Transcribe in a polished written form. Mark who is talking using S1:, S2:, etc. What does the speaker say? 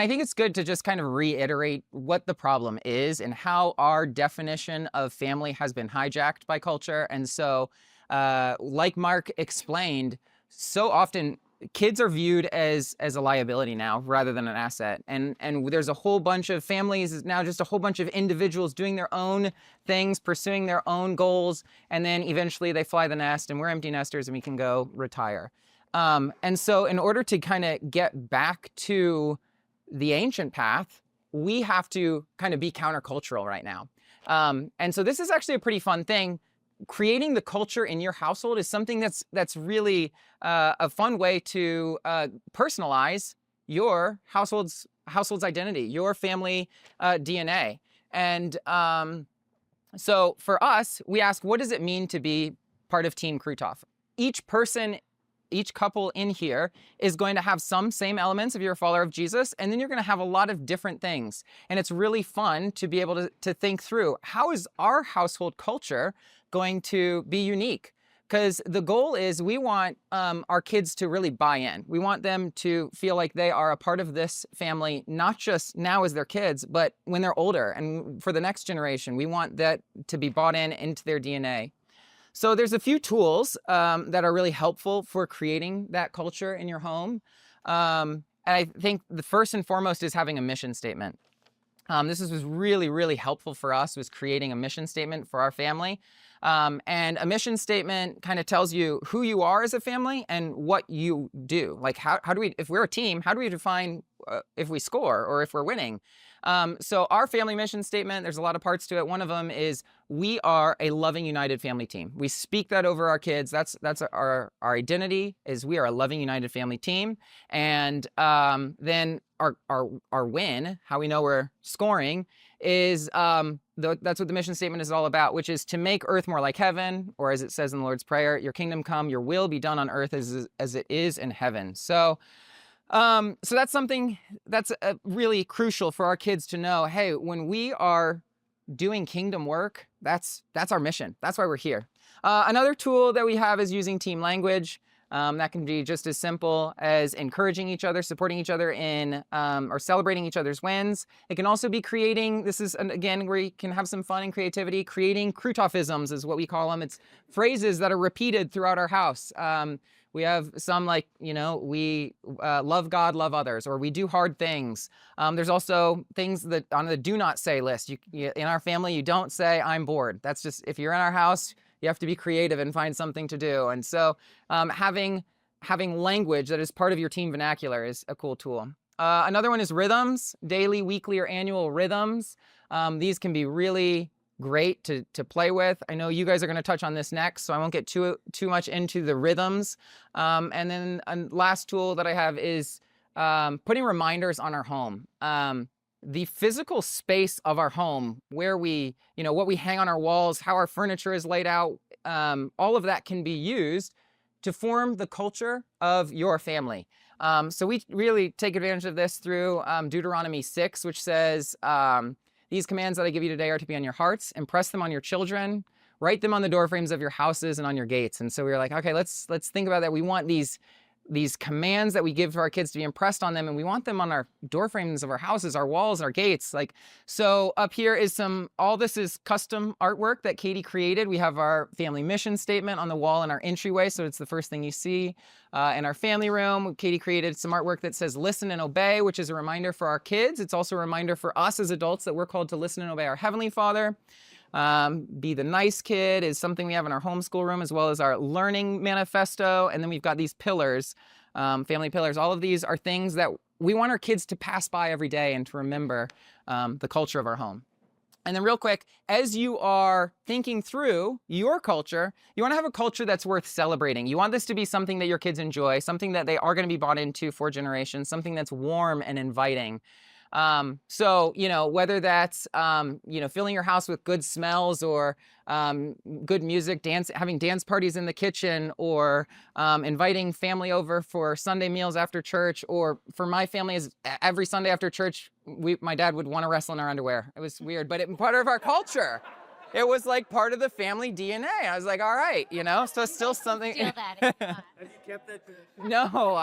S1: I think it's good to just kind of reiterate what the problem is and how our definition of family has been hijacked by culture. And so, like Mark explained, so often kids are viewed as a liability now rather than an asset. And there's a whole bunch of families now, just a whole bunch of individuals doing their own things, pursuing their own goals, and then eventually they fly the nest, and we're empty nesters, and we can go retire. And so, in order to kind of get back to the ancient path, we have to kind of be countercultural right now. And so this is actually a pretty fun thing. Creating the culture in your household is something that's really a fun way to personalize your household's identity, your family DNA. And so for us, we ask, what does it mean to be part of Team Krutov? Each couple in here is going to have some same elements if you're a follower of Jesus, and then you're going to have a lot of different things. And it's really fun to be able to think through, how is our household culture going to be unique? Because the goal is we want our kids to really buy in. We want them to feel like they are a part of this family, not just now as their kids, but when they're older and for the next generation. We want that to be bought into their DNA. So there's a few tools that are really helpful for creating that culture in your home. And I think the first and foremost is having a mission statement. This was really, really helpful for us, was creating a mission statement for our family. And a mission statement kind of tells you who you are as a family and what you do. Like how do we, if we're a team, how do we define if we score or if we're winning? So our family mission statement, there's a lot of parts to it. One of them is we are a loving, united family team. We speak that over our kids. That's our identity, is we are a loving, united family team. And then our win, how we know we're scoring, is that's what the mission statement is all about, which is to make earth more like heaven, or as it says in the Lord's Prayer, your kingdom come, your will be done on earth as it is in heaven. So that's something that's really crucial for our kids to know. Hey, when we are doing kingdom work, that's our mission. That's why we're here. Another tool that we have is using team language. That can be just as simple as encouraging each other, supporting each other in, or celebrating each other's wins. It can also be creating, this is, again, where you can have some fun and creativity. Creating Krutofisms is what we call them. It's phrases that are repeated throughout our house. We have some like, we love God, love others, or we do hard things. There's also things that on the do not say list. In our family, you don't say, I'm bored. That's just, if you're in our house, you have to be creative and find something to do. And so having language that is part of your team vernacular is a cool tool. Another one is rhythms, daily, weekly, or annual rhythms. These can be really great to play with. I know you guys are going to touch on this next, so I won't get too much into the rhythms. And then a last tool that I have is putting reminders on our home. The physical space of our home, where we, what we hang on our walls, how our furniture is laid out, all of that can be used to form the culture of your family. So we really take advantage of this through Deuteronomy 6, which says, these commands that I give you today are to be on your hearts, impress them on your children, write them on the doorframes of your houses and on your gates. And so we were like, okay, let's think about that. We want these commands that we give to our kids to be impressed on them, and we want them on our doorframes of our houses, our walls, our gates. So up here is all this is custom artwork that Katie created. We have our family mission statement on the wall in our entryway, so it's the first thing you see. In our family room, Katie created some artwork that says listen and obey, which is a reminder for our kids. It's also a reminder for us as adults that we're called to listen and obey our Heavenly Father. Be the nice kid is something we have in our homeschool room, as well as our learning manifesto. And then we've got these pillars, family pillars. All of these are things that we want our kids to pass by every day and to remember the culture of our home. And then real quick, as you are thinking through your culture, you want to have a culture that's worth celebrating. You want this to be something that your kids enjoy, something that they are going to be bought into for generations, something that's warm and inviting. So, whether that's, filling your house with good smells or good music, having dance parties in the kitchen, or inviting family over for Sunday meals after church, or for my family, is every Sunday after church, my dad would want to wrestle in our underwear. It was weird, but it's part of our culture. It was like part of the family DNA. I was like, all right, so it's still something.
S2: Steal that. If you want.
S3: Have you kept that tradition?
S1: No,